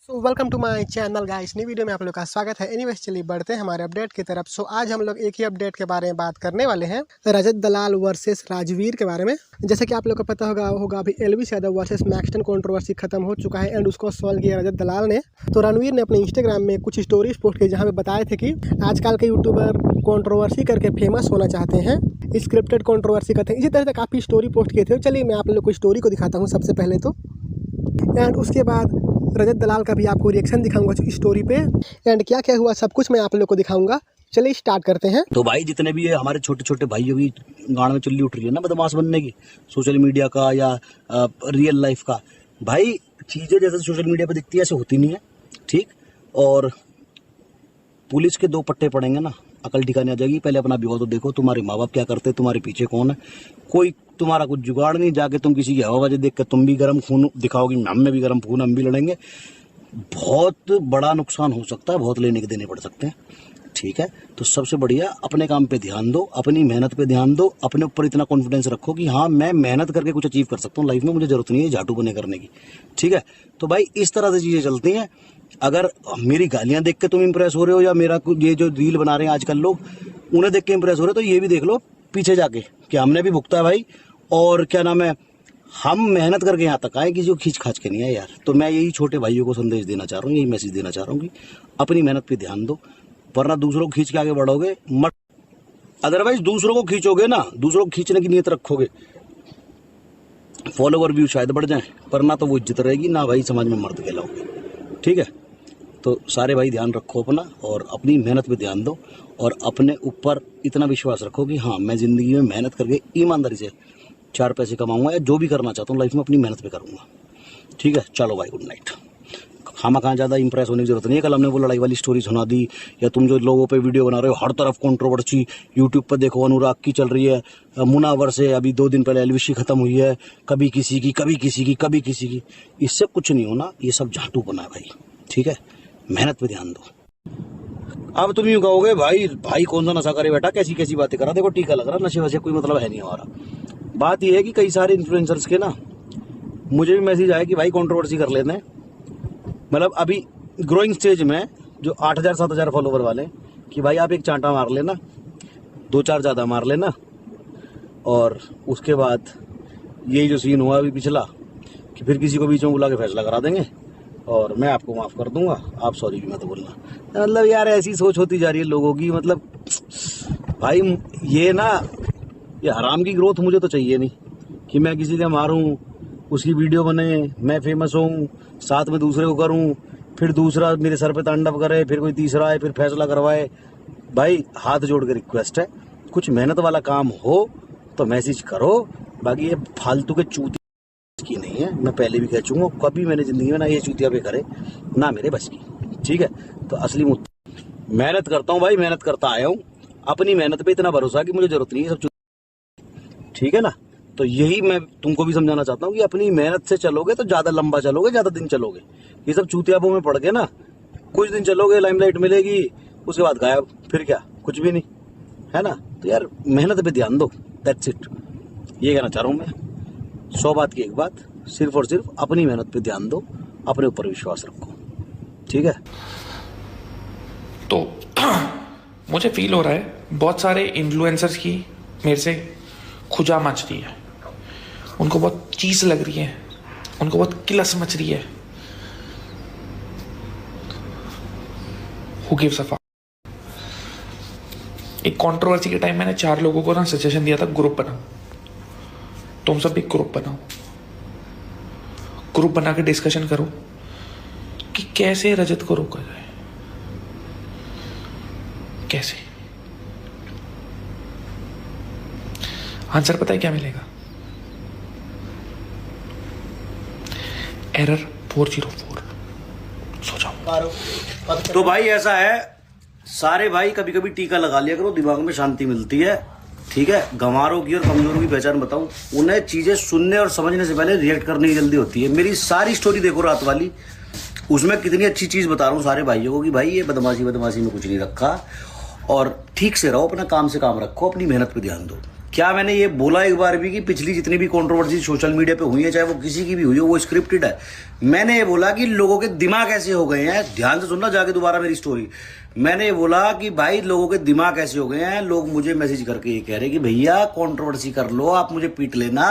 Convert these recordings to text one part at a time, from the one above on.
Welcome to my channel guys. नई video में आप लोग का स्वागत है। एनीवेज चलिए बढ़ते हैं हमारे अपडेट की तरफ। आज हम लोग एक ही अपडेट के बारे में बात करने वाले हैं, रजत दलाल वर्सेस राजवीर के बारे में। जैसे कि आप लोग को पता होगा अभी Elvish Yadav versus Maxton controversy खत्म हो चुका है एंड उसको सॉल्व किया रजत दलाल ने। तो रणवीर ने अपने इंस्टाग्राम में कुछ स्टोरीज पोस्ट की जहाँ पे बताए थे कि आजकल के यूट्यूबर कंट्रोवर्सी करके फेमस होना चाहते हैं, स्क्रिप्टेड कंट्रोवर्सी करते हैं। इसी तरह से काफ़ी स्टोरी पोस्ट किए थे। चलिए मैं आप लोग को स्टोरी को दिखाता हूँ सबसे पहले तो, एंड उसके बाद रजत दलाल का भी आपको रिएक्शन दिखाऊंगा स्टोरी पे, एंड क्या क्या हुआ सब कुछ मैं आप लोग को दिखाऊंगा। चलिए स्टार्ट करते हैं। तो भाई जितने भी ये हमारे छोटे छोटे भाइयों की गाड़ में चुल्ली उठ रही है ना बदमाश बनने की, सोशल मीडिया का या रियल लाइफ का, भाई चीजें जैसे सोशल मीडिया पे दिखती है ऐसे होती नहीं है, ठीक। और पुलिस के दो पट्टे पड़ेंगे ना, अकल ठिकाने आ जाएगी। पहले अपना बिगो तो देखो, तुम्हारे माँ बाप क्या करते, तुम्हारे पीछे कौन है, कोई तुम्हारा कुछ जुगाड़ नहीं। जाके तुम किसी की हवाबाजी देख कर तुम भी गर्म खून दिखाओगी, हम में भी गर्म खून, हम भी लड़ेंगे। बहुत बड़ा नुकसान हो सकता है, बहुत लेने के देने पड़ सकते हैं, ठीक है। तो सबसे बढ़िया अपने काम पे ध्यान दो, अपनी मेहनत पे ध्यान दो, अपने ऊपर इतना कॉन्फिडेंस रखो कि हाँ मैं मेहनत करके कुछ अचीव कर सकता हूँ लाइफ में, मुझे जरूरत नहीं है झाटू बने करने की, ठीक है। तो भाई इस तरह से चीजें चलती हैं। अगर मेरी गालियां देख के तुम इंप्रेस हो रहे हो या मेरा ये जो रील बना रहे हैं आजकल लोग, उन्हें देख के इंप्रेस हो रहे हो, तो ये भी देख लो पीछे जाके कि हमने भी भुगता है भाई। और क्या नाम है, हम मेहनत करके यहाँ तक आए, किसी को खींच खाच के नहीं है यार। तो मैं यही छोटे भाइयों को संदेश देना चाह रहा हूँ, यही मैसेज देना चाह रहा हूँ कि अपनी मेहनत पे ध्यान दो, वरना दूसरों को खींच के आगे बढ़ोगे मत। अदरवाइज दूसरों को खींचोगे ना, दूसरों को खींचने की नीयत रखोगे, फॉलोवर व्यू शायद बढ़ जाए, पर ना तो वो इज्जत रहेगी ना भाई समाज में मर्द कहलाओगे, ठीक है। तो सारे भाई ध्यान रखो अपना और अपनी मेहनत पे ध्यान दो, और अपने ऊपर इतना विश्वास रखो कि हाँ मैं जिंदगी में मेहनत करके ईमानदारी से 4 पैसे कमाऊंगा, या जो भी करना चाहता हूँ लाइफ में अपनी मेहनत पे करूंगा, ठीक है। चलो भाई गुड नाइट। खामा कहाँ ज़्यादा इंप्रेस होने की जरूरत नहीं है। कल हमने वो लड़ाई वाली स्टोरी सुना दी, या तुम जो लोगों पे वीडियो बना रहे हो हर तरफ कंट्रोवर्सी, यूट्यूब पर देखो अनुराग की चल रही है, मुनावर से अभी 2 दिन पहले एलविशी खत्म हुई है, कभी किसी की कभी किसी की कभी किसी की। इससे कुछ नहीं होना, ये सब झाटू बना है भाई, ठीक है। मेहनत पे ध्यान दो। अब तुम यूँ कहोगे भाई कौन सा नशा करे बेटा, कैसी कैसी बातें करा, देखो टीका लग रहा, नशे वशे कोई मतलब है नहीं हमारा। बात यह है कि कई सारे इन्फ्लुएंसर्स के ना मुझे भी मैसेज आया कि भाई कंट्रोवर्सी कर लेते हैं, मतलब अभी ग्रोइंग स्टेज में जो 8,000 7,000 फॉलोवर वाले, कि भाई आप एक चांटा मार लेना, 2-4 ज़्यादा मार लेना, और उसके बाद यही जो सीन हुआ अभी पिछला, कि फिर किसी को बीच में बुला के फैसला करा देंगे और मैं आपको माफ़ कर दूंगा, आप सॉरी भी मत बोलना। मतलब यार ऐसी सोच होती जा रही है लोगों की, मतलब भाई ये ना, ये हराम की ग्रोथ मुझे तो चाहिए नहीं कि मैं किसी से मारूं, उसकी वीडियो बने, मैं फेमस हूँ, साथ में दूसरे को करूँ, फिर दूसरा मेरे सर पे तांडव करे, फिर कोई तीसरा आए फिर फैसला करवाए। भाई हाथ जोड़ के रिक्वेस्ट है, कुछ मेहनत वाला काम हो तो मैसेज करो, बाकी ये फालतू के चूती की नहीं है। मैं पहले भी कह चुका हूँ, कभी मैंने जिंदगी में ना ये चूतिया पे करे ना मेरे बस की, ठीक है। तो असली मेहनत करता हूँ भाई, मेहनत करता आया हूँ, अपनी मेहनत पे इतना भरोसा कि मुझे जरूरत नहीं है सब, ठीक है ना। तो यही मैं तुमको भी समझाना चाहता हूँ कि अपनी मेहनत से चलोगे तो ज्यादा लंबा चलोगे, ज्यादा दिन चलोगे। ये सब चूतियाबों में पड़ के ना कुछ दिन चलोगे, लाइमलाइट मिलेगी, उसके बाद गायब, फिर क्या, कुछ भी नहीं, है ना। तो यार मेहनत पे ध्यान दो, दैट्स इट, ये कहना चाह रहा हूँ मैं। 100 बात की एक बात, सिर्फ और सिर्फ अपनी मेहनत पे ध्यान दो, अपने ऊपर विश्वास रखो, ठीक है। तो मुझे फील हो रहा है बहुत सारे इन्फ्लुएंसर्स की मेरे से खुजा मच रही है, उनको बहुत चीज लग रही है, उनको बहुत किलस मच रही है। Who gives a fuck? एक कंट्रोवर्सी के टाइम मैंने 4 लोगों को ना सजेशन दिया था, ग्रुप बनाओ, तुम सब भी ग्रुप बनाओ, ग्रुप बना के डिस्कशन करो कि कैसे रजत को रोका जाए, कैसे। आंसर पता है क्या मिलेगा? एरर 404। सो जाओ। तो भाई ऐसा है, सारे भाई कभी कभी टीका लगा लिया करो, दिमाग में शांति मिलती है, ठीक है। गंवारों की और कमजोरों की पहचान बताऊं, उन्हें चीजें सुनने और समझने से पहले रिएक्ट करने की जल्दी होती है। मेरी सारी स्टोरी देखो रात वाली, उसमें कितनी अच्छी चीज बता रहा हूँ सारे भाइयों को कि भाई ये बदमाशी में कुछ नहीं रखा, और ठीक से रहो, अपना काम से काम रखो, अपनी मेहनत पे ध्यान दो, क्या मैंने ये बोला एक बार भी कि पिछली जितनी भी कंट्रोवर्सी सोशल मीडिया पे हुई है, चाहे वो किसी की भी हुई हो, वो स्क्रिप्टेड है? मैंने ये बोला कि लोगों के दिमाग ऐसे हो गए हैं, ध्यान से सुनना जाके दोबारा मेरी स्टोरी। मैंने ये बोला कि भाई लोगों के दिमाग ऐसे हो गए हैं, लोग मुझे मैसेज करके ये कह रहे हैं कि भैया कंट्रोवर्सी कर लो, आप मुझे पीट लेना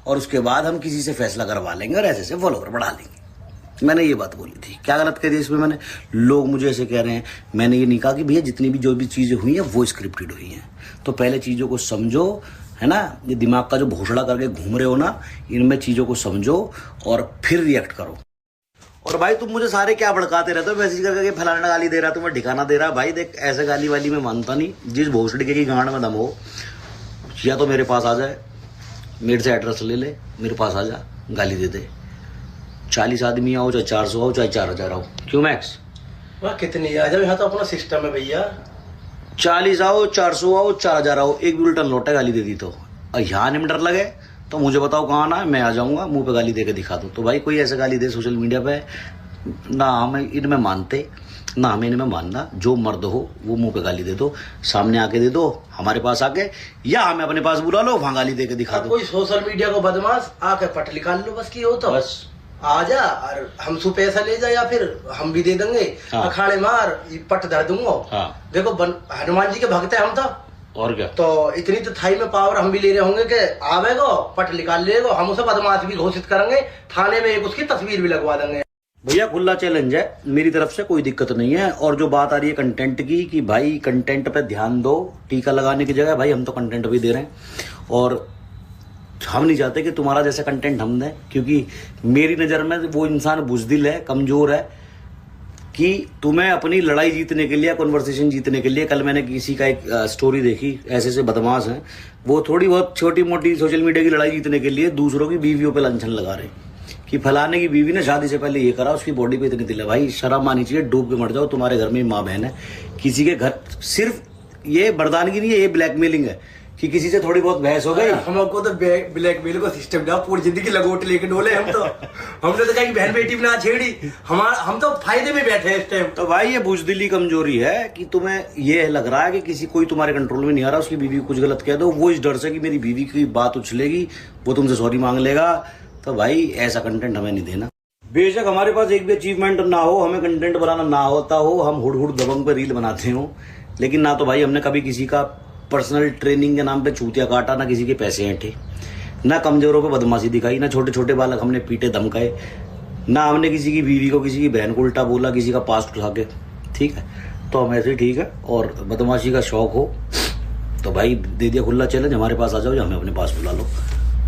और उसके बाद हम किसी से फैसला करवा लेंगे और ऐसे फॉलोवर बढ़ा लेंगे। मैंने ये बात बोली थी। क्या गलत कह दिया इसमें मैंने? लोग मुझे ऐसे कह रहे हैं। मैंने ये नहीं कहा कि भैया जितनी भी जो भी चीजें हुई हैं वो स्क्रिप्टेड हुई हैं। तो पहले चीजों को समझो, है ना? ये दिमाग का जो घोषणा करके घूम रहे हो ना, इनमें चीजों को समझो और फिर रिएक्ट करो। और भाई तुम मुझे सारे क्या भड़काते रहते हो मैसेज करके, फलाना गाली दे रहा, तुम्हें ठिकाना दे रहा। भाई देख, ऐसे गाली वाली मैं मानता नहीं। जिस भोसड़ी की गांड में दम हो, या तो मेरे पास आ जाए, मेरे से एड्रेस ले ले, मेरे पास आ जा, गाली दे दे। 40 आदमी आओ, चाहे 400 आओ, चाहे 4000 आओ, क्यों मैक्स? वाह कितनी आ जाओ, यहाँ तो अपना सिस्टम है भैया। 40 आओ, 400 आओ, 4000 आओ, एक भी उल्टा लौटा गाली दे दी तो यहाँ नहीं डर लगे तो मुझे बताओ कहाँ आना है, मैं आ जाऊंगा, मुंह पे गाली दे के दिखा दो। तो भाई कोई ऐसे गाली दे सोशल मीडिया पे, ना हमें इनमें मानते ना हमें इनमें मानना। जो मर्द हो वो मुंह पे गाली दे दो, सामने आके दे दो, हमारे पास आके, या हमें अपने पास बुला लो, वहां गाली दे के दिखा दो। कोई सोशल मीडिया को बदमाश आके पट निकाल लो, बस की हो तो बस आ जा और हमसे पैसा ले जा, या फिर हम भी दे देंगे। हाँ। अखाड़े मार, पट धर दूंगा। हाँ। देखो हनुमान जी के भक्त है हम तो, और क्या? तो इतनी तो थाई में पावर हम भी ले रहे होंगे कि आवेगो पट निकाल लेगो, हम उसे बदमाश भी घोषित करेंगे, थाने में एक उसकी तस्वीर भी लगवा देंगे। भैया खुला चैलेंज है, मेरी तरफ से कोई दिक्कत नहीं है। और जो बात आ रही है कंटेंट की, कि भाई कंटेंट पे ध्यान दो, टीका लगाने की जगह भाई हम तो कंटेंट भी दे रहे हैं। और हम नहीं चाहते कि तुम्हारा जैसा कंटेंट हम दें, क्योंकि मेरी नज़र में वो इंसान बुज़दिल है, कमज़ोर है, कि तुम्हें अपनी लड़ाई जीतने के लिए, कन्वर्सेशन जीतने के लिए। कल मैंने किसी का एक स्टोरी देखी, ऐसे बदमाश हैं वो, थोड़ी बहुत छोटी मोटी सोशल मीडिया की लड़ाई जीतने के लिए दूसरों की बीवियों पे लांछन लगा रहे कि फलाने की बीवी ने शादी से पहले ये करा, उसकी बॉडी पे इतनी तिल है। भाई शर्म आनी चाहिए, डूब के मर जाओ, तुम्हारे घर में माँ बहन है। किसी के घर सिर्फ ये बर्दानगी नहीं है, ये ब्लैकमेलिंग है कि किसी से थोड़ी बहुत बहस हो गई। हमको तो ब्लैकमेल का सिस्टम ना, पूरी जिंदगी लगोट लेके डोले हम तो। हमने तो कहा कि बहन बेटी में ना छेड़ी, हम तो फायदे में बैठे हैं इस टाइम। तो भाई ये बुज़दिली कमजोरी है कि तुम्हें ये लग रहा है कि किसी कोई तुम्हारे कंट्रोल में नहीं आ रहा, उसकी बीवी को कुछ गलत कह दो, वो इस डर से कि मेरी बीवी की बात उछलेगी, वो तुमसे सॉरी मांग लेगा। तो भाई ऐसा कंटेंट हमें नहीं देना। बेशक हमारे पास एक भी अचीवमेंट ना हो, हमें कंटेंट बनाना ना होता हो, हम हुड़ हुड़ दबंग पे रील बनाते हो, लेकिन ना तो भाई हमने कभी किसी का पर्सनल ट्रेनिंग के नाम पे चूतिया काटा, ना किसी के पैसे ऐंठे, ना कमजोरों पे बदमाशी दिखाई, ना छोटे छोटे बालक हमने पीटे धमकाए, ना हमने किसी की बीवी को, किसी की बहन को उल्टा बोला, किसी का पास्ट उठा के। ठीक है, तो हम ऐसे ठीक है। और बदमाशी का शौक हो तो भाई दे दिया खुला चैलेंज, हमारे पास आ जाओ या हमें अपने पास बुला लो।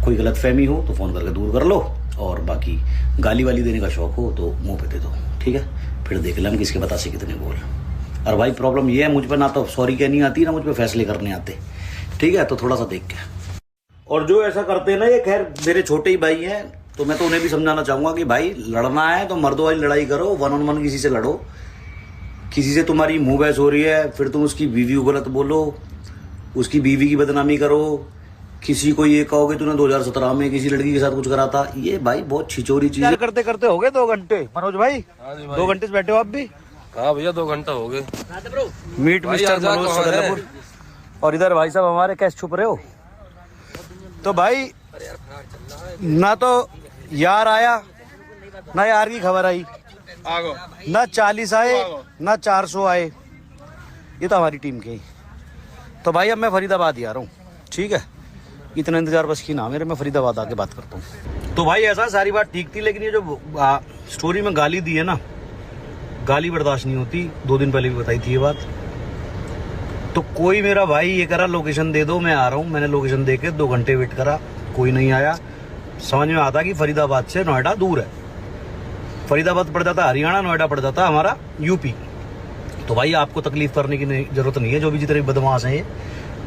कोई गलत फहमी हो तो फोन करके दूर कर लो, और बाकी गाली वाली देने का शौक हो तो मुंह पे दे दो। ठीक है, फिर देख लें हम किसके बतासे कितने बोल। और भाई प्रॉब्लम ये है, मुझ पर ना तो सॉरी कहनी आती, ना मुझ पर फैसले करने आते। ठीक है, तो थोड़ा सा देख के। और जो ऐसा करते हैं ना, ये खैर मेरे छोटे ही भाई हैं, तो मैं तो उन्हें भी समझाना चाहूंगा कि भाई लड़ना है तो मर्दों वाली लड़ाई करो, 1-on-1 किसी से लड़ो। किसी से तुम्हारी मुंह बहस हो रही है, फिर तुम उसकी बीवी को गलत बोलो, उसकी बीवी की बदनामी करो, किसी को ये कहोगे तूने 2017 में किसी लड़की के साथ कुछ करा था, ये भाई बहुत छिचोरी चीज है। करते करते हो गए 2 घंटे मनोज भाई? 2 घंटे से बैठे हो आप भी? हाँ भैया 2 घंटा हो गए। Meet mister Manoj Sadarpur. और इधर भाई साहब हमारे कैसे छुप रहे हो? तो भाई ना तो यार आया, ना यार की खबर आई, ना 40 आए, ना 400 आए। ये तो हमारी टीम के। तो भाई अब मैं फरीदाबाद ही आ रहा हूँ। ठीक है, इतना इंतजार बस की ना मेरे, मैं फरीदाबाद आके बात करता हूँ। तो भाई ऐसा सारी बात ठीक थी, लेकिन ये जो स्टोरी में गाली दी है ना, गाली बर्दाश्त नहीं होती। 2 दिन पहले भी बताई थी ये बात। तो कोई मेरा भाई ये करा लोकेशन दे दो, मैं आ रहा हूँ। मैंने लोकेशन दे के 2 घंटे वेट करा, कोई नहीं आया। समझ में आता कि फरीदाबाद से नोएडा दूर है। फरीदाबाद पड़ जाता हरियाणा, नोएडा पड़ जाता हमारा यूपी। तो भाई आपको तकलीफ करने की जरूरत नहीं है, जो भी जितने बदमाश हैं ये।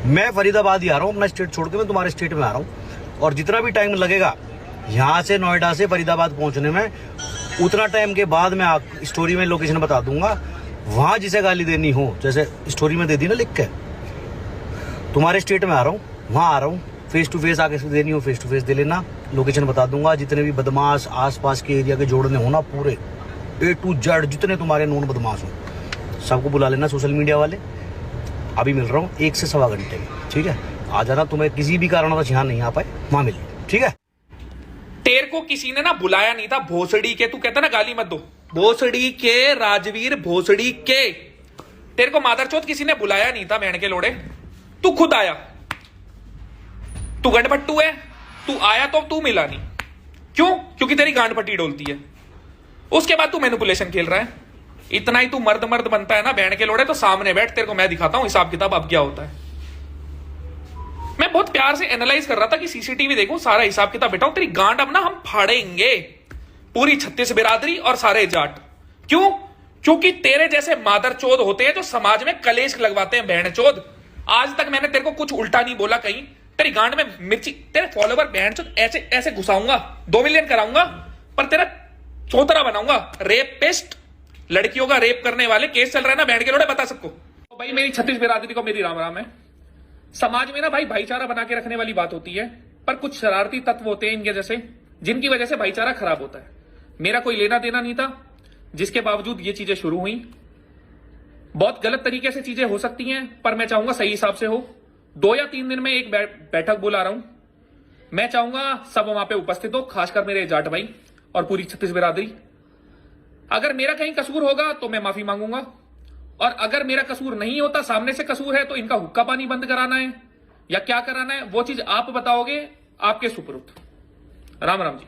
मैं फरीदाबाद ही आ रहा हूँ, अपना स्टेट छोड़ के मैं तुम्हारे स्टेट में आ रहा हूँ। और जितना भी टाइम लगेगा यहाँ से नोएडा से फरीदाबाद पहुँचने में, उतना टाइम के बाद मैं स्टोरी में लोकेशन बता दूंगा। वहाँ जिसे गाली देनी हो, जैसे स्टोरी में दे दी ना लिख के, तुम्हारे स्टेट में आ रहा हूँ, वहाँ आ रहा हूँ, फेस टू फेस आके देनी हो फेस टू फेस दे लेना। लोकेशन बता दूंगा। जितने भी बदमाश आसपास के एरिया के जोड़ने हो ना, पूरे A to Z जितने तुम्हारे नॉन बदमाश हो, सबको बुला लेना, सोशल मीडिया वाले। अभी मिल रहा हूँ 1 से 1.25 घंटे में। ठीक है, आ जाना, तुम्हें किसी भी कारणवश यहाँ नहीं आ पाए वहां मिल, ठीक है। तेरे को किसी ने ना बुलाया नहीं था, भोसड़ी के, तू कहता ना गाली मत दो, भोसड़ी के राजवीर, भोसड़ी के, तेरे को मादरचोद किसी ने बुलाया नहीं था बहन के लोड़े, तू खुद आया। तू गंडपट्टू है, तू आया तो तू मिला नहीं, क्यों? क्योंकि तेरी गांड पट्टी डोलती है। उसके बाद तू मैनिपुलेशन खेल रहा है। इतना ही तू मर्द मर्द बनता है ना बहन के लोड़े, तो सामने बैठ, तेरे को मैं दिखाता हूं हिसाब किताब अब क्या होता है। मैं बहुत प्यार से एनालाइज कर रहा था कि सीसीटीवी देखूं, सारा हिसाब किताब बेटा, तेरी गांड अब ना हम फाड़ेंगे, पूरी 36 बिरादरी और सारे जाट। क्यों? क्योंकि तेरे जैसे मादरचोद होते हैं जो समाज में कलेश लगवाते हैं बहनचोद। आज तक मैंने तेरे को कुछ उल्टा नहीं बोला कहीं। तेरी गांड में मिर्ची, तेरे फॉलोवर बहनचोद ऐसे ऐसे घुसाऊंगा, 2 मिलियन कराऊंगा, पर तेरा चौतरा बनाऊंगा। रेपिस्ट, लड़कियों का रेप करने वाले केस चल रहा है ना बहन के लोड़े, बता सबको। तो भाई मेरी 36 बिरादरी को मेरी राम राम है। समाज में ना भाई भाईचारा बना के रखने वाली बात होती है, पर कुछ शरारती तत्व होते हैं इनके जैसे, जिनकी वजह से भाईचारा खराब होता है। मेरा कोई लेना देना नहीं था, जिसके बावजूद ये चीजें शुरू हुई। बहुत गलत तरीके से चीजें हो सकती हैं, पर मैं चाहूंगा सही हिसाब से हो। 2 या 3 दिन में एक बैठक बुला रहा हूं। मैं चाहूंगा सब वहां पे उपस्थित हो, खासकर मेरे जाट भाई और पूरी 36 बिरादरी। अगर मेरा कहीं कसूर होगा तो मैं माफी मांगूंगा, और अगर मेरा कसूर नहीं होता, सामने से कसूर है, तो इनका हुक्का पानी बंद कराना है या क्या कराना है, वो चीज आप बताओगे, आपके सुपुर्द। राम राम जी।